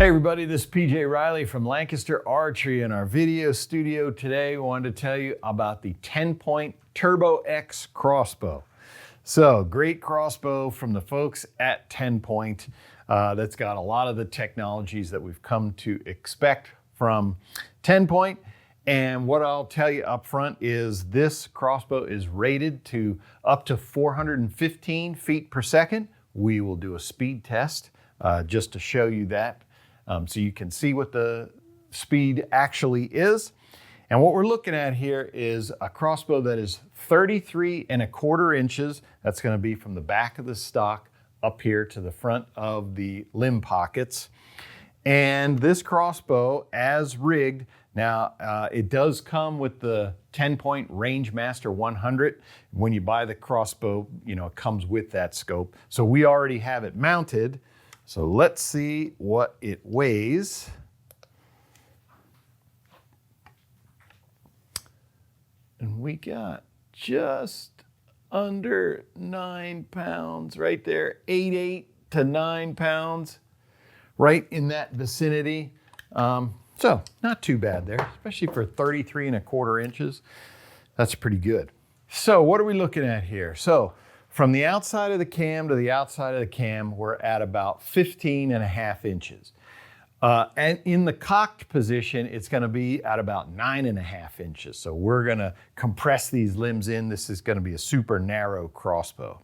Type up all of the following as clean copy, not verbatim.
Hey everybody, this is PJ Riley from Lancaster Archery. In our video studio today, we wanted to tell you about the TenPoint Turbo X crossbow. So, great crossbow from the folks at TenPoint that's got a lot of the technologies that we've come to expect from TenPoint. And what I'll tell you up front is this crossbow is rated to up to 415 feet per second. We will do a speed test just to show you that. So you can see what the speed actually is. And what we're looking at here is a crossbow that is 33¼ inches. That's going to be from the back of the stock up here to the front of the limb pockets. And this crossbow, as rigged, now it does come with the TenPoint Rangemaster 100. When you buy the crossbow, you know, it comes with that scope. So we already have it mounted. So let's see what it weighs. And we got just under 9 pounds right there, 8 to 9 pounds, right in that vicinity. So not too bad there, especially for 33¼ inches. That's pretty good. So what are we looking at here? So from the outside of the cam to the outside of the cam, we're at about 15½ inches. And in the cocked position, it's gonna be at about 9½ inches. So we're gonna compress these limbs in. This is gonna be a super narrow crossbow.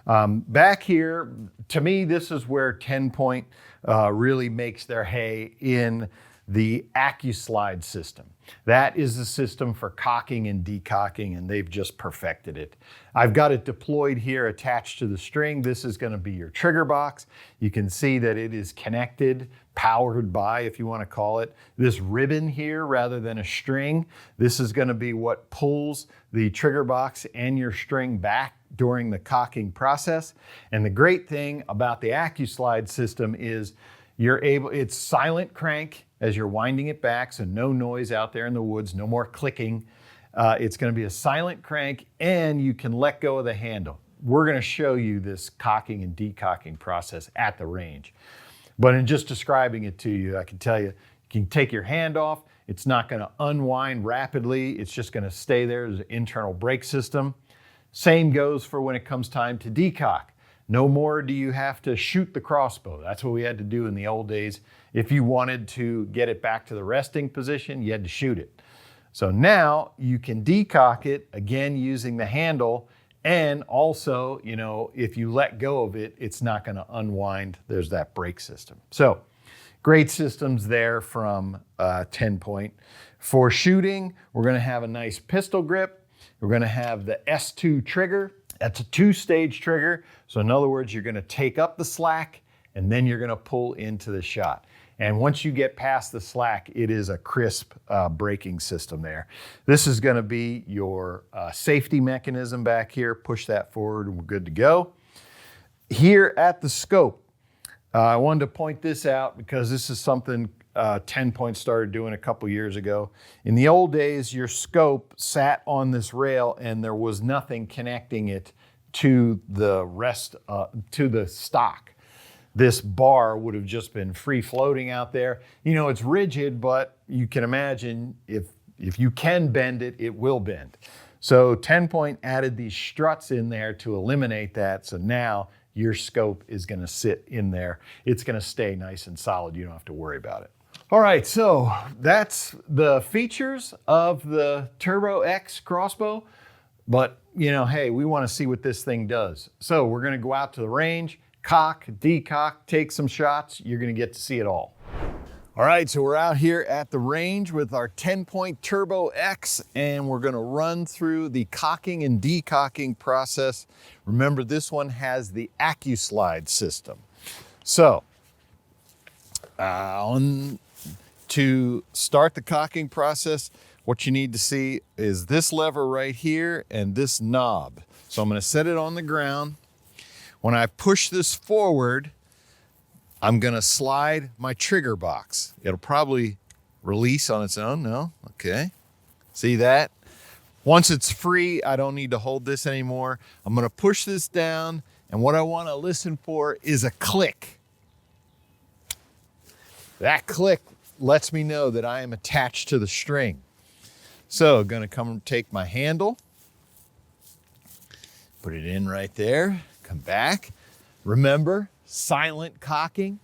Back here, to me, this is where TenPoint really makes their hay in the Accu-Slide system. That is the system for cocking and decocking, and they've just perfected it. I've got it deployed here attached to the string. This is going to be your trigger box. You can see that it is connected, powered by, if you want to call it, this ribbon here rather than a string. This is going to be what pulls the trigger box and your string back during the cocking process. And the great thing about the Accu-Slide system is it's silent crank as you're winding it back, so no noise out there in the woods, no more clicking. It's going to be a silent crank, and you can let go of the handle. We're going to show you this cocking and decocking process at the range. But in just describing it to you, I can tell you, you can take your hand off. It's not going to unwind rapidly. It's just going to stay there as an internal brake system. Same goes for when it comes time to decock. No more do you have to shoot the crossbow. That's what we had to do in the old days. If you wanted to get it back to the resting position, you had to shoot it. So now you can decock it, again, using the handle. And also, you know, if you let go of it, it's not going to unwind. There's that brake system. So great systems there from TenPoint. For shooting, we're going to have a nice pistol grip. We're going to have the S2 trigger. That's a 2-stage trigger. So in other words, you're going to take up the slack and then you're going to pull into the shot. And once you get past the slack, it is a crisp braking system there. This is going to be your safety mechanism back here. Push that forward and we're good to go. Here at the scope, I wanted to point this out because this is something TenPoint started doing a couple years ago. In the old days, your scope sat on this rail and there was nothing connecting it to the rest, to the stock. This bar would have just been free floating out there. You know, it's rigid, but you can imagine if you can bend it, it will bend. So TenPoint added these struts in there to eliminate that. So now your scope is going to sit in there. It's going to stay nice and solid. You don't have to worry about it. All right, so that's the features of the Turbo X crossbow. But, you know, hey, we want to see what this thing does. So we're going to go out to the range, cock, decock, take some shots. You're going to get to see it all. All right, so we're out here at the range with our TenPoint Turbo X, and we're going to run through the cocking and decocking process. Remember, this one has the Accu-Slide system. So, to start the cocking process, what you need to see is this lever right here and this knob. So I'm going to set it on the ground. When I push this forward, I'm going to slide my trigger box. It'll probably release on its own. No? Okay. See that? Once it's free, I don't need to hold this anymore. I'm going to push this down, and what I want to listen for is a click. That click lets me know that I am attached to the string. So I'm gonna come and take my handle, put it in right there, come back. Remember, silent cocking.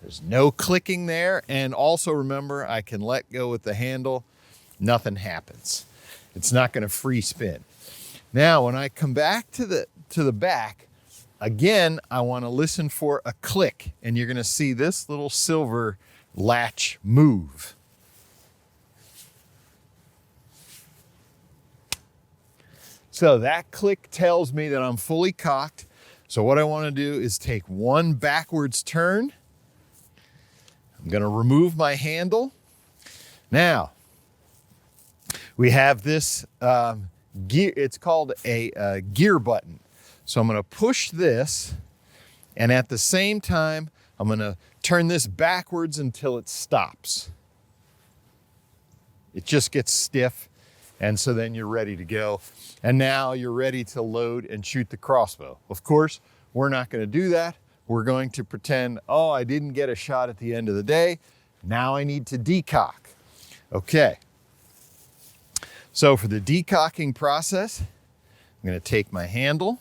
There's no clicking there. And also remember, I can let go with the handle, nothing happens. It's not gonna free spin. Now, when I come back to the back, again, I wanna listen for a click, and you're gonna see this little silver latch move. So that click tells me that I'm fully cocked. So what I wanna do is take one backwards turn. I'm gonna remove my handle. Now, we have this gear, it's called a gear button. So I'm gonna push this, and at the same time, I'm gonna turn this backwards until it stops. It just gets stiff, and so then you're ready to go. And now you're ready to load and shoot the crossbow. Of course, we're not gonna do that. We're going to pretend, oh, I didn't get a shot at the end of the day. Now I need to decock. Okay. So for the decocking process, I'm gonna take my handle,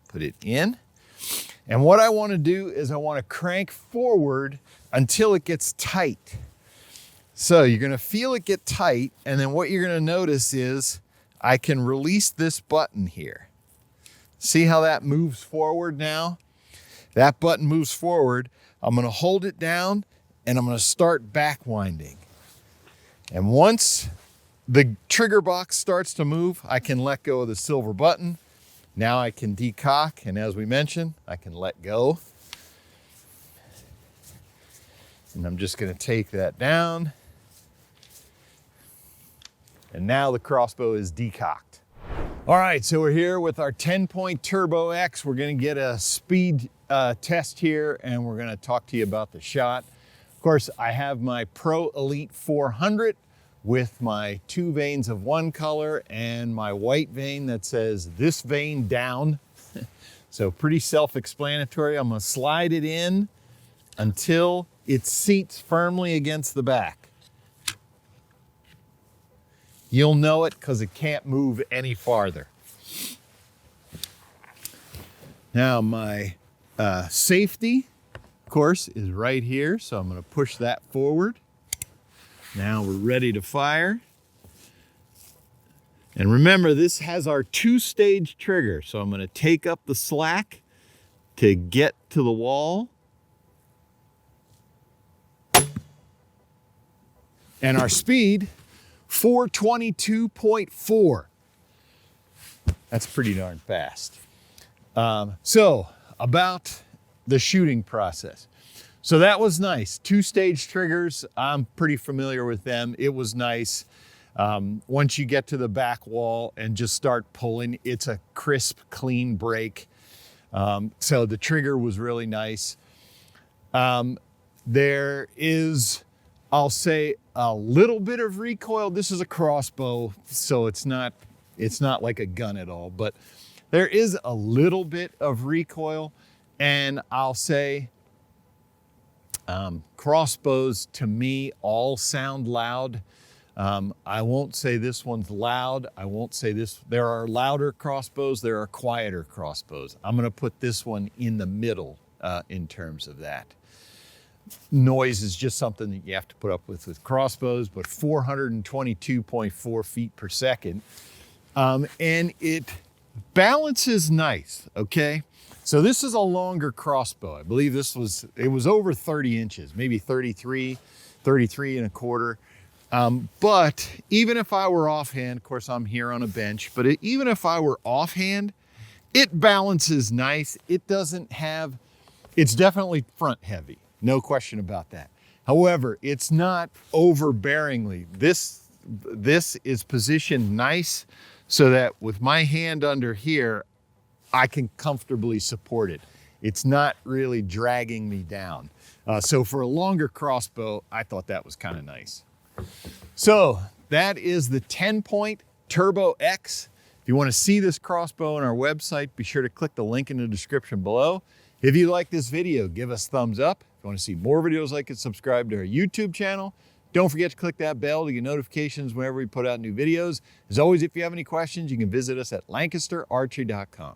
put it in. And what I wanna do is I wanna crank forward until it gets tight. So you're gonna feel it get tight, and then what you're gonna notice is I can release this button here. See how that moves forward now? That button moves forward. I'm gonna hold it down, and I'm gonna start back winding. And once the trigger box starts to move, I can let go of the silver button. Now I can decock, and as we mentioned, I can let go. And I'm just gonna take that down. And now the crossbow is decocked. All right, so we're here with our TenPoint Turbo X. We're gonna get a speed test here, and we're gonna talk to you about the shot. Of course, I have my Pro Elite 400 with my 2 veins of one color and my white vein that says this vein down. So pretty self-explanatory. I'm gonna slide it in until it seats firmly against the back. You'll know it because it can't move any farther. Now my safety, of course, is right here. So I'm gonna push that forward. Now we're ready to fire. And remember, this has our 2-stage trigger. So I'm gonna take up the slack to get to the wall. And our speed, 422.4. That's pretty darn fast. So about the shooting process. So that was nice. 2-stage triggers, I'm pretty familiar with them. It was nice. Once you get to the back wall and just start pulling, it's a crisp, clean break. So the trigger was really nice. There is, I'll say, a little bit of recoil. This is a crossbow, so it's not like a gun at all, but there is a little bit of recoil. And I'll say, crossbows to me all sound loud. I won't say this one's loud. I won't say this. There are louder crossbows. There are quieter crossbows. I'm going to put this one in the middle in terms of that. Noise is just something that you have to put up with crossbows, but 422.4 feet per second. And it balances nice, okay? So this is a longer crossbow. I believe it was over 30 inches, maybe 33 and a quarter. But even if I were offhand, of course I'm here on a bench, but even if I were offhand, it balances nice. It's definitely front heavy, no question about that. However, it's not overbearingly. This is positioned nice so that with my hand under here, I can comfortably support it. It's not really dragging me down. So for a longer crossbow, I thought that was kind of nice. So that is the TenPoint Turbo X. If you want to see this crossbow on our website, be sure to click the link in the description below. If you like this video, give us a thumbs up. If you want to see more videos like it, subscribe to our YouTube channel. Don't forget to click that bell to get notifications whenever we put out new videos. As always, if you have any questions, you can visit us at lancasterarchery.com.